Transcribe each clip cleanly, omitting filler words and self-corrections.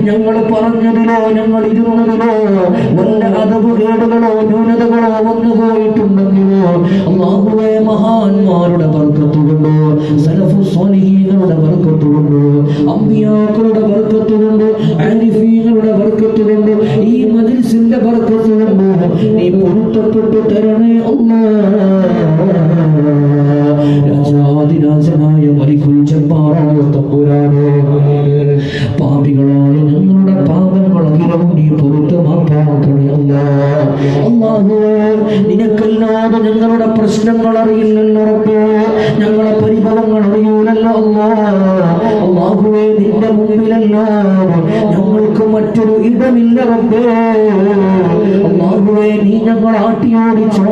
ഞങ്ങൾ പറഞ്ഞതിലോ ഞങ്ങൾ ഇരുന്നതിലോ വല്ല അതവുകേടുകളോ ന്യൂനതകളോ വന്നു പോയിട്ടുണ്ടെങ്കിലോ അല്ലാഹുവേ മഹാന്മാരുടെ ബർക്കത്തുകൊണ്ട് സലഫു സ്വാലിഹീങ്ങളുടെ ബർക്കത്തുകൊണ്ട് അമ്പിയാക്കളുടെ ബർക്കത്തുകൊണ്ട് ആരിഫീങ്ങളുടെ ബർക്കത്തുകൊണ്ട് ഈ മജ്ലിസിന്റെ ബർക്കത്തുകൊണ്ട് നീ പൊരുത്തപ്പെട്ടു തരണേ അല്ലാഹ്. രാജാതിരാജനായ മലിക്കുൽ ജബ്ബാറായ തമ്പുരാനേ, പാപികളായ ഞങ്ങളുടെ പാപങ്ങളെങ്കിലും നീ പുറത്തു മാപ്പാക്കണേ അല്ലാഹ്. അല്ലാഹുവേ, നിനക്കല്ലാതെ ഞങ്ങളുടെ പ്രശ്നങ്ങൾ അറിയില്ലല്ലോ റബ്ബേ, ഞങ്ങളെ പരിഭവങ്ങൾ അറിയൂലല്ലോ അല്ലാഹ്. അല്ലാഹുവേ, നിന്റെ മുമ്പിലല്ലാതെ ഞങ്ങൾക്ക് മറ്റൊരു ഇടമില്ല റബ്ബേ. അല്ലാഹുവേ, നീ ഞങ്ങൾ ആട്ടിയോടിച്ചോ,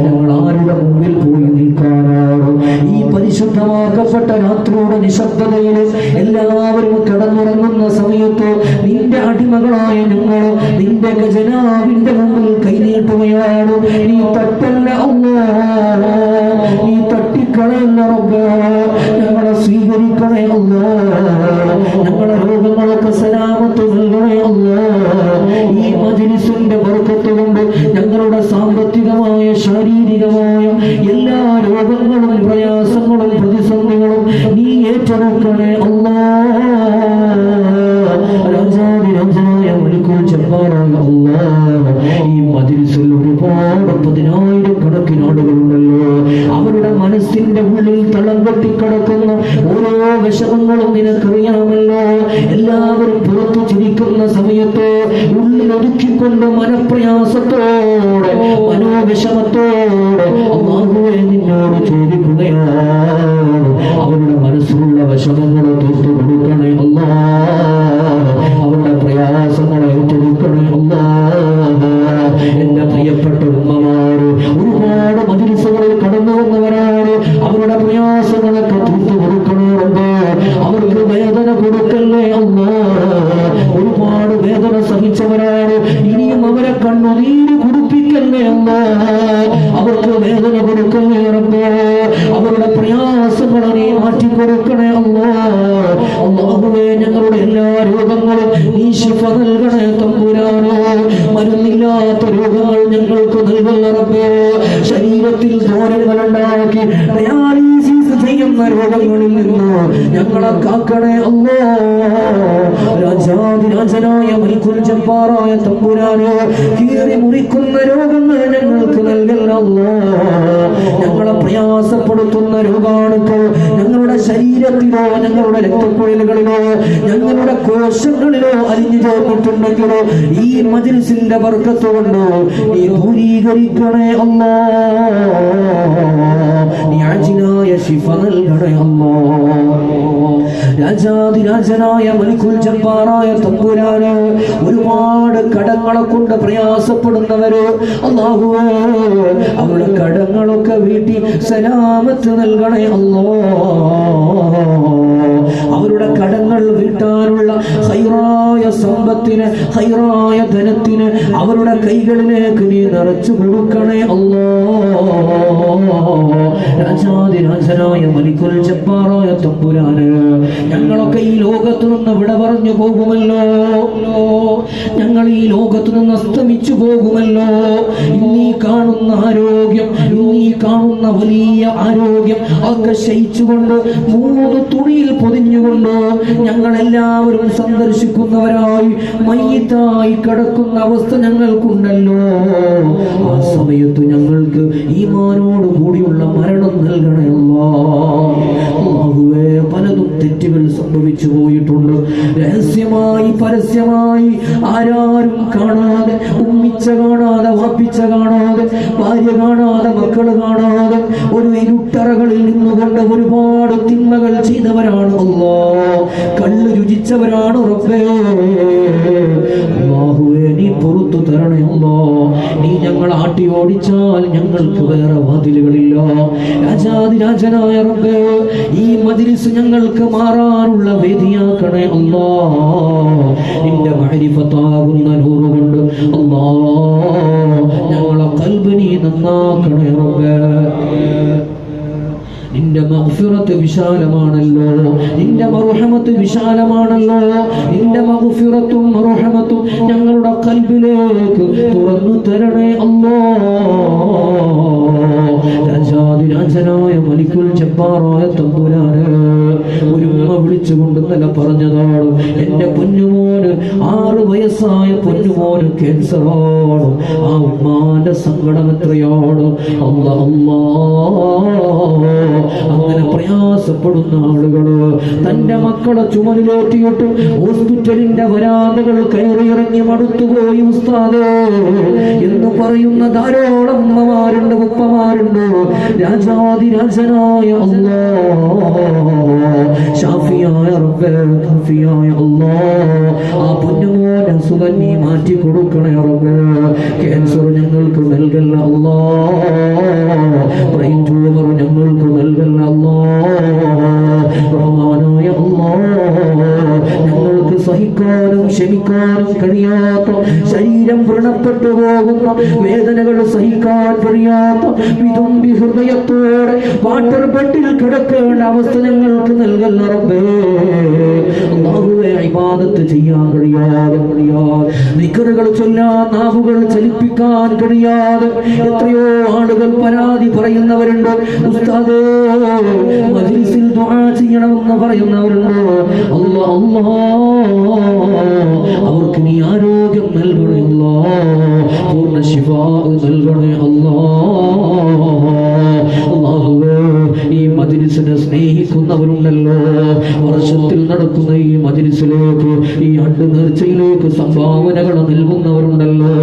ഞങ്ങൾ ആരുടെ മുമ്പിൽ പോയി നിൽക്കാനാണ്? ഈ പരിശുദ്ധമാക്കപ്പെട്ട രാത്രിയുടെ നിശബ്ദതയിൽ എല്ലാവരും കിടന്നുറങ്ങുന്ന സമയത്ത് നിന്റെ അടിമകളായ ഞങ്ങൾ നിന്റെ ഖജനാവിന്റെ മുമ്പിൽ കൈനീട്ടുകയാണ്. നീ തട്ടല്ല അല്ലാഹ്, നീ തട്ടിക്കളയല്ല റബ്ബേ, ഞങ്ങളെ സ്വീകരിക്കണേ അല്ലാഹ്. ഞങ്ങളെ രോഗങ്ങളൊക്കെ സലാമത്ത് നൽകണേ അല്ലാഹ്. ഈ മജ്ലിസിന്റെ ബർക്കത്ത് കൊണ്ട് ഞങ്ങളുടെ സാമ്പത്തികമായ ശാരീരികമായ എല്ലാ രോഗങ്ങളും പ്രയാസങ്ങളും പ്രതിസന്ധികളും നീ ഏറ്റെടുക്കണേ അല്ലാഹ്. രാജാതിരാജനായ മലിക്കുൽ ജബ്ബാറായ അല്ലാഹ്, ഈ മജ്ലിസിൽ ഒരുപാട് 10,000 കണക്കിന് ആളുകളുണ്ടല്ലോ. അവരുടെ മനസ്സിന്റെ ഉള്ളിൽ തളം കെട്ടിക്കിടക്കുന്ന ഓരോ വിഷമങ്ങളും നിനക്കറിയാമല്ലോ. എല്ലാവരും പുറത്തു ചിരിക്കുന്ന സമയത്ത് ഉള്ളിൽ ഒതുക്കിക്കൊണ്ട് മനപ്രയാസത്തോടെ മനോവിഷമത്തോടെ അല്ലാഹുവേ നിന്നോട് ചോദിക്കുകയാണ്, അവരുടെ മനസ്സിലുള്ള വിഷമങ്ങളെ തീർത്തു കൊടുക്കണേ അല്ലാഹ്. അവരുടെ പ്രയാസങ്ങളെ ഏറ്റെടുക്കണേ അല്ലാഹ്. എന്റെ പ്രിയപ്പെട്ട ഉമ്മമാര് ഒരുപാട് മജ്ലിസുകളിൽ കടന്നു വന്നവരാണ്. അവരുടെ പ്രയാസങ്ങളൊക്കെ തീർത്തു കൊടുക്കണേ റബ്ബേ. അവർക്ക് വേദന കൊടുക്കല്ലേ അല്ലാഹ്. ഒരുപാട് വേദന സഹിച്ചവരാണ്. ഇനിയും അവരെ കണ്ണുനീര് കുടിപ്പിക്കല്ലേ അല്ലാഹ്. അവർക്ക് വേദന കൊടുക്കല്ലേ റബ്ബേ. അവരുടെ പ്രയാസങ്ങളെ നീ മാറ്റിക്കൊടുക്കണേ അല്ലാഹ്. അല്ലാഹുവേ, ഞങ്ങളുടെ എല്ലാ രോഗങ്ങളും നീ ശിഫ നൽകണേ തമ്പുരാനേ. മരുന്നില്ലാത്ത രോഗങ്ങൾ ഞങ്ങൾക്ക് നൽകല്ല റബ്ബേ. ശരീരത്തിൽ ദ്വാരങ്ങളുണ്ടാക്കി ഡയാലിസിസ് ചെയ്യുന്ന രോഗങ്ങളിൽ നിന്ന് ഞങ്ങളെ കാക്കണേ അല്ലാഹ്. രാജാതിരാജനായ മലിക്കുൽ ജബ്ബാറായ തമ്പുരാനേ, കീറി മുറിക്കുന്ന രോഗങ്ങൾ ഞങ്ങൾക്ക് നൽകല്ല അല്ലാഹ്. ഞങ്ങളെ പ്രയാസപ്പെടുത്തുന്ന രോഗാണുക്കൾ ഞങ്ങളുടെ ശരീരത്തിലോ ഞങ്ങളുടെ രക്തക്കുഴലുകളിലോ ഞങ്ങളുടെ കോശങ്ങളിലോ അലിഞ്ഞു ചേർന്നിട്ടുണ്ടെങ്കിലോ ഈ മജ്ലിസിന്റെ ബർക്കത്ത് കൊണ്ട് നീ ദൂരീകരിക്കണേ അല്ലാഹ്. നീ അജിലായ ശിഫ നൽകണേ അല്ലാഹ്. രാജാതിരാജനായ മലിക്കുൽ ജബ്ബാറായ തമ്പുരാനേ, ഒരുപാട് കടങ്ങളെ കൊണ്ട് പ്രയാസപ്പെടുന്നവര് അല്ലാഹുവേ, അവരുടെ കടങ്ങളൊക്കെ വീട്ടി സലാമത്ത് നൽകണേ അല്ലാഹ്. അവരുടെ കടങ്ങൾ വീട്ടാനുള്ള ഹൈറായ സമ്പത്തിന് ഹൈറായ ധനത്തിന് അവരുടെ കൈകളിലേക്ക് നീ നിറച്ചു കൊടുക്കണേ അല്ലാഹ്. രാജാതിരാജനായ മലിക്കുൽ ജബ്ബാറായ തമ്പുരാനേ, ഞങ്ങളൊക്കെ ഈ ലോകത്തു നിന്ന് വിട പറഞ്ഞു പോകുമല്ലോ. ഞങ്ങൾ ഈ ലോകത്തു നിന്ന് അസ്തമിച്ചു പോകുമല്ലോ. ഇന്നീ കാണുന്ന ആരോഗ്യം, ഇന്നീ കാണുന്ന വലിയ ആരോഗ്യം ഒക്കെ ശയിച്ചുകൊണ്ട് 3 തുണിയിൽ പൊതിഞ്ഞുകൊണ്ട് ഞങ്ങൾ എല്ലാവരും സന്ദർശിക്കുന്നവരായി മയ്യിത്തായി കിടക്കുന്ന അവസ്ഥ ഞങ്ങൾക്കുണ്ടല്ലോ. ആ സമയത്ത് ഞങ്ങൾക്ക് ഈമാനോട് കൂടിയുള്ള മരണം നൽകണേ അല്ലാഹുവേ. പലതും തെറ്റുകൾ സംഭവിച്ചു പോയിട്ടുണ്ട്. രഹസ്യമായി പരസ്യമായി ആരാരും കാണാതെ, ഉമ്മിച്ച കാണാതെ, വാപ്പിച്ച കാണാതെ, ഭാര്യ കാണാതെ, മക്കള് കാണാതെ ഒരു ഇരുട്ടറകളിൽ നിന്നുകൊണ്ട് ഒരുപാട് തിന്മകൾ ചെയ്തവരാണ് അല്ലാഹ്. കള്ള് രുചിച്ചവരാണ് റബ്ബേ. അല്ലാഹുവേ, നീ പുറത്തു തരണേ അല്ലാഹ്. നീ ഞങ്ങൾ ആട്ടി ഓടിച്ചാൽ ഞങ്ങൾക്ക് വേറെ വാതിലുകളില്ല. രാജാതിരാജനായ റബ്ബേ, ഈ മജ്ലിസ് ഞങ്ങൾക്ക് മാറാനുള്ള വേദിയാക്കണേ അല്ലാഹ്. നിന്റെ മഅരിഫത്താകുന്ന നൂറ് കൊണ്ട് അല്ലാഹ് ഞങ്ങളെ ഖൽബ് നീ നന്നാക്കണേ റബ്ബേ. നിന്റെ മഗ്ഫിറത്ത് വിശാലമാണല്ലോ, നിന്റെ മർഹമത്ത് വിശാലമാണല്ലോ. നിന്റെ മഗ്ഫിറത്തും മർഹമത്തും ഞങ്ങളുടെ ഖൽബിലേക്ക് തുറന്നു തരണേ അല്ലാഹ്. രാജാതിരാജനായ മലിക്കുൽ ജബ്ബാറായ തമ്പുരാനെ, ഒരു ഉമ്മ വിളിച്ചുകൊണ്ട് തന്നെ പറഞ്ഞതാണ്, എന്റെ പൊന്നുമോന് 6 വയസ്സായ പൊന്നുമോന് ക്യാൻസറാണ്. ആ ഉമ്മാന്റെ സങ്കടം എത്രയാണ്. അങ്ങനെ പ്രയാസപ്പെടുന്ന ആളുകള് തന്റെ മക്കളെ ചുമലിലേറ്റിയിട്ട് ഹോസ്പിറ്റലിന്റെ വരാന്തകൾ കയറിയിറങ്ങി മടുത്തുപോയി ഉസ്താദേ എന്ന് പറയുന്ന ധാരാളം ഉമ്മമാരുണ്ട്, ഉപ്പമാരുണ്ട്. രാജാതിരാജനായ അല്ലാഹ്, ശാഫിയായ റബ്ബേ, കാഫിയായ അല്ലാഹ്, ആ പൊന്നുമോനെ സുഖം നീ മാറ്റി കൊടുക്കണേ റബ്ബേ. ക്യാൻസർ ഞങ്ങൾക്ക് നൽകല്ല അല്ലാഹ്, ബ്രെയിൻ ട്യൂമർ ഞങ്ങൾക്ക് നൽകല്ല അല്ലാഹ്. റഹ്മാനായ അല്ലാഹ്, ഞങ്ങൾക്ക് സഹിക്കാനും ക്ഷമിക്കാനും കഴിയാത്ത, ശരീരം വ്രണപ്പെട്ടു പോകുന്ന വേദനകൾ സഹിക്കാൻ കഴിയാത്ത വിതുമ്പി ഹൃദയത്തോടെ വാട്ടർ ബെഡിൽ കിടക്കേണ്ട അവസ്ഥ ഞങ്ങൾക്ക് നൽകല്ല റബ്ബേ. അല്ലാഹുവേ, ഇബാദത്ത് ചെയ്യാൻ കഴിയാതെ നിക്കറുകൾ ചൊല്ലാൻ, നാവുകൾ ചലിപ്പിക്കാൻ കഴിയാതെ എത്രയോ ആളുകൾ പരാതി പറയുന്നവരുണ്ട്. ഉസ്താദേ, മജ്ലിസിൽ ദുആ ചെയ്യണമെന്ന് പറയുന്നവരുണ്ട്. അവർക്ക് നീ ആരോഗ്യം നൽകണേ അല്ലാഹ്, പൂർണ്ണ ശിഫാ നൽകണേ അല്ലാഹുവേ. ഈ മജ്ലിസിനെ സ്നേഹിക്കുന്നവരുണ്ടല്ലോ, വർഷത്തിൽ നടക്കുന്ന ഈ മജ്ലിസിലേക്ക്, ഈ ആണ്ട് നേർച്ചയിലേക്ക് സംഭാവനകൾ നൽകുന്നവരുണ്ടല്ലോ,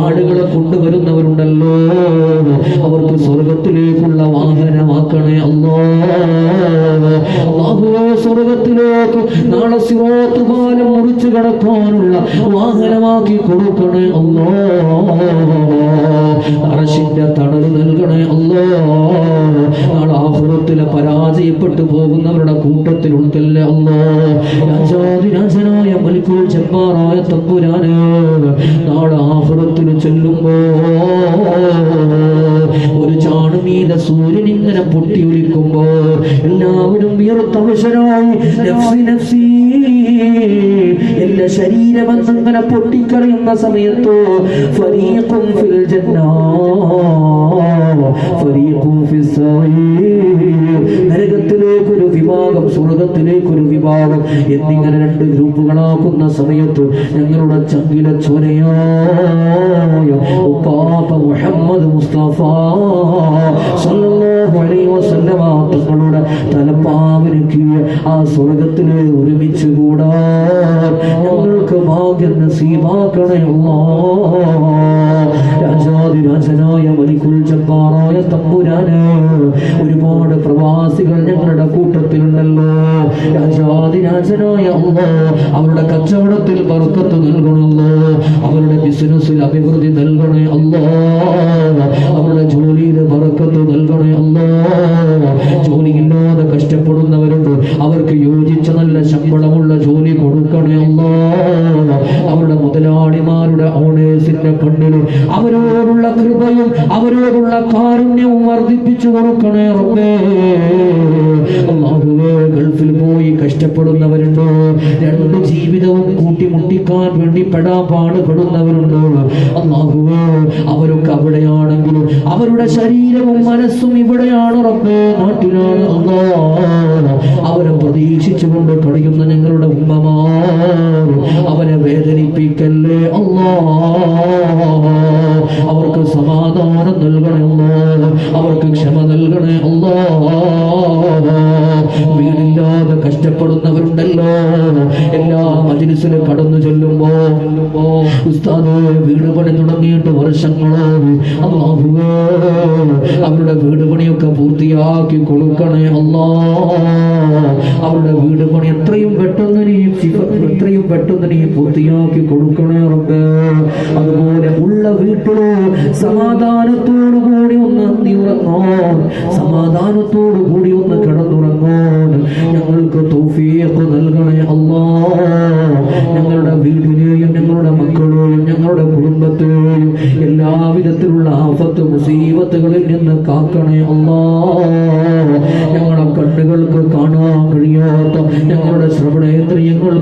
ആടുകളെ കൊണ്ടുവരുന്നവരുണ്ടല്ലോ, അവർക്ക് സ്വർഗത്തിലേക്കുള്ള വാഹനമാക്കണേ അല്ലാഹുവേ. സ്വർഗത്തിലേക്ക് നാളെ സിറാത്ത് പാലം മുറിച്ചു കടക്കാനുള്ള വാഹനമാക്കി കൊടുക്കണേ അല്ലാഹ്. അർശിന്റെ തണൽ നൽകണേ അല്ലാഹ്. നാളെ ആഖിറത്തിലെ പരാജയപ്പെട്ടു പോകുന്നവരുടെ കൂട്ടത്തിൽ ഉൾക്കല്ലേ അല്ലാഹ്. രാജാതിരാജനായ മലിക്കുൽ ജബ്ബാറായ തമ്പുരാനെ, നാളെ ആഖിറത്തിൽ ചെല്ലുമ്പോ ഒരു ചാണുമീത സൂര്യൻ ഇങ്ങനെ പൊട്ടി ഒലിക്കുമ്പോ എല്ലാവരും വിയർത്തവശരായി നഫ്സി നഫ്സി, എല്ലാ ശരീരമെന്നങ്ങനെ പൊട്ടിക്കറിയുന്ന സമയത്ത് ഫരീഖും ഫിൽ ജന്ന ഫരീഖും ഫിസ് സഈർ, നരകത്തിലേക്കൊരു വിഭാഗം, സ്വർഗത്തിലേക്കൊരു വിഭാഗം എന്നിങ്ങനെ 2 ഗ്രൂപ്പുകളാക്കുന്ന സമയത്ത് ഞങ്ങളുടെ ചങ്കിലെ ചോരയായ ഉപ്പാപ്പ മുഹമ്മദ് മുസ്തഫ സല്ലല്ലാഹു അലൈഹി വസല്ലമ തങ്ങളുടെ തലപ്പാവിലേക്ക് ആ സ്വർഗത്തിലെ ഒരുമിച്ച് കൂടാൻ ഞങ്ങൾക്ക് ഭാഗ്യം നസീബാക്കണേ അല്ലാഹ്. രാജാതിരാജനായ മലിക്കുൽ ജബ്ബാറായ തമ്പുരാനെ, ഒരുപാട് പ്രവാസികൾ ഞങ്ങളുടെ കൂട്ടത്തിലുണ്ടല്ലോ. രാജാതിരാജനായ അല്ലാഹ്, അവരുടെ കച്ചവടത്തിൽ ബർക്കത്ത് നൽകണമല്ലോ, അവരുടെ ബിസിനസ്സിൽ അഭിവൃദ്ധി നൽകണേ അല്ലാഹ്, അവരുടെ ജോലിയിൽ ബർക്കത്ത് നൽകണേ അല്ലാഹ്. ജോലിയില്ലാതെ കഷ്ടപ്പെടുന്നവരുണ്ട്, അവർക്ക് യോജിച്ച നല്ല ശമ്പളമുള്ള ജോലി കൊടുക്കണേ അല്ലാഹ്. അവരുടെ മുതലാളിമാരുടെ ഓണേഴ്സിന്റെ കണ്ണിൽ അവരോടുള്ള കൃപയും അവരോടുള്ള കാരുണ്യവും വർദ്ധിപ്പിച്ചു കൊടുക്കണേ റബ്ബേ. അല്ലാഹുവേ, ഗൾഫിൽ പോയി കഷ്ടപ്പെടുന്നവരുണ്ടോ, 2 ജീവിതവും കൂട്ടിമുട്ടിക്കാൻ വേണ്ടി പാടുപെടുന്നവരുണ്ടോ. അല്ലാഹുവേ, അവരൊക്കെ അവിടെയാണെങ്കിലും അവരുടെ ശരീരവും മനസ്സും ഇവിടെയാണ് റബ്ബേ, നാട്ടിലാണ് അല്ലാഹ്. അവരെ പ്രതീക്ഷിച്ചുകൊണ്ട് കഴിയുന്ന ഞങ്ങളുടെ ഉമ്മമാർ, അവരെ വേദനിപ്പിക്കല്ലേ അല്ലാഹ്. അവർക്ക് സമാധാനം നൽകണേ അല്ലാഹ്, അവർക്ക് ക്ഷമ നൽകണേ അല്ലാഹ്. വീടില്ലാതെ കഷ്ടപ്പെടുന്നവരുണ്ടല്ലോ, എല്ലാ മജ്ലിസിലും കടന്നു ചെല്ലുമ്പോ ഉസ്താദേ, വീട് പണി തുടങ്ങിയിട്ട് വർഷങ്ങളായി, അല്ലാഹുവേ അവരുടെ വീട് പണിയൊക്കെ പൂർത്തിയാക്കി കൊടുക്കണേ അല്ലാഹ്. അവരുടെ വീട് പണി എത്രയും പെട്ടെന്ന് നീ പൂർത്തിയാക്കി കൊടുക്കണേ റബ്ബേ. അതുപോലെ ഉള്ള വീട്ടില് സമാധാനത്തോടു കൂടി ഒന്ന് ഉറങ്ങാൻ, സമാധാനത്തോടു കൂടി ഒന്ന് കിടന്നുറങ്ങാൻ ഞങ്ങൾക്ക് തൗഫീഖ് നൽകണേ അല്ലാഹ്. ഞങ്ങളുടെ വീടിനെയും ഞങ്ങളുടെ മക്കളെയും ഞങ്ങളുടെ കുടുംബത്തെയും എല്ലാവിധത്തിലുള്ള ആഫത്ത് മുസീബത്തുകളിൽ നിന്ന് കാക്കണേ അല്ലാഹ്. ഞങ്ങൾ കഴിയാത്ത ഞങ്ങളുടെ ശ്രവണേന്ദ്രിയങ്ങൾക്ക്